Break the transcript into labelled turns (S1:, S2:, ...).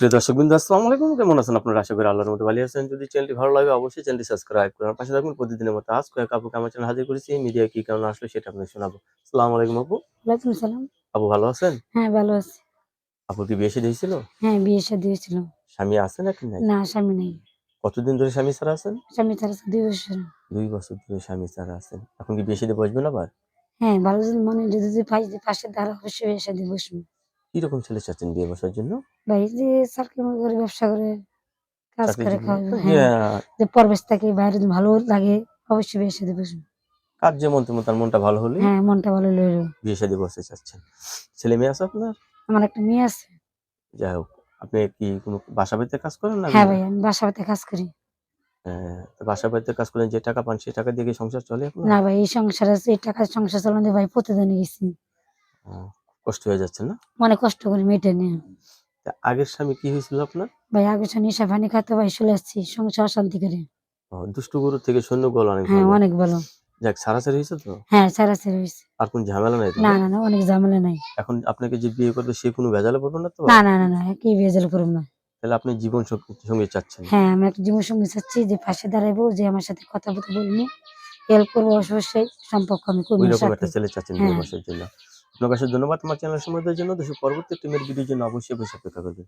S1: প্রিয় দর্শকবৃন্দ, আসসালামু আলাইকুম। কেমন আছেন আপনারা? আশা করি আল্লাহর মধ্যে ভালো আছেন। যদি চ্যানেলটি ভালো লাগে অবশ্যই চ্যানেলটি সাবস্ক্রাইব করে আমার পাশে থাকুন। প্রতিদিনের মতো আজ কয়েক আপুকে আমার চ্যানেলে হাজির করেছি। মিডিয়ায় কি কারণে আসলো সেটা আপনাদের শোনাবো। আসসালামু আলাইকুম আপু।
S2: ওয়ালাইকুম সালাম।
S1: আপু ভালো আছেন?
S2: হ্যাঁ, ভালো আছি।
S1: আপুর কি বিয়ে শাদী হয়েছিল?
S2: হ্যাঁ, বিয়ে-শাদী হয়েছিল।
S1: স্বামী আছে নাকি নাই?
S2: না, স্বামী নেই।
S1: কতদিন ধরে স্বামী ছাড়া আছেন?
S2: স্বামী ছাড়া আজকে ২ বছর।
S1: ২ বছর ধরে স্বামী ছাড়া আছেন। এখন কি বিয়ে শাদী বসবেন আবার?
S2: হ্যাঁ, ভালো যদি মনে যদি পাশে দাঁড়া অবশ্যই বিয়ে-শাদী বসবো।
S1: কিরকম ছেলে চাচ্ছেন বিয়ে বসার জন্য?
S2: ভাই যে চাকরি করে, ব্যবসা করে, কাজ করে
S1: চাকরিজীবী
S2: খাওয়াবে।
S1: যে
S2: হ্যাঁ, যে পরবেশ থাকে বাইরে যদি ভালো লাগে অবশ্যই বিয়ে-শাদী বসবো।
S1: কাজ যেমন তেমন তার মনটা ভালো হলেই
S2: হ্যাঁ, মনটা ভালো লইলো।
S1: বিয়ে শাদী বসতে চাচ্ছেন। ছেলে মেয়ে আছে আপনার?
S2: আমার একটা মেয়ে আছে।
S1: যাই হোক, আপনি কি কোনো বাসা বাড়িতে কাজ করেন না?
S2: হ্যাঁ ভাই, আমি বাসা বাড়িতে কাজ করি।
S1: তো বাসা বাড়িতে কাজ করেন, যে টাকা পান সেই টাকা দিয়ে কি সংসার চলে আপনার?
S2: না ভাই, এই সংসারে এই টাকার সংসার চালাতে ভাই প্রতিদিনই গেছি।
S1: আ কষ্ট হয়ে যাচ্ছে না?
S2: অনেক কষ্ট করে মেয়েটা নিয়ে।
S1: তা আগের স্বামী কি হয়েছিল আপনার?
S2: ভাই আগে নেশা পানি খাইতো ভাই, চলে আসছি সংসার অশান্তি করে।
S1: দুষ্টু গরু থেকে সৈন্য গোয়াল অনেক
S2: হ্যাঁ,
S1: ভালো।
S2: অনেক ভালো।
S1: যাক, ছাড়াছাড়ি হয়েছে তো?
S2: হ্যাঁ, ছাড়াছাড়ি হইছে।
S1: আর কোন ঝামেলা নাই তো
S2: না,
S1: না?
S2: না, না, অনেক ঝামেলা নাই।
S1: এখন আপনাকে যে বিয়ে করবে সে কোনো ভেজালে পড়বে না তো?
S2: না, না, না, না, কি ভেজাল করব না।
S1: তাহলে আপনি জীবন সঙ্গী চাচ্ছেন।
S2: হ্যাঁ, আমি একটা জীবনসঙ্গী চাচ্ছি যে পাশে দাঁড়াইবো, যে আমার সাথে কথা বলবো, হেল্প করবো, অবশ্যই সম্পর্ক আমি করবো ওর
S1: ঐরকম
S2: সাথে।
S1: একটা ছেলে চাচ্ছেন বিয়ে
S2: হ্যাঁ।
S1: বসার জন্য। আপনাকে অসংখ্য ধন্যবাদ আমার চ্যানেল সময় দেওয়ার জন্য। দেশের পরবর্তী একটি মেয়ের ভিডিওর জন্য অবশ্যই বসে অপেক্ষা করবেন।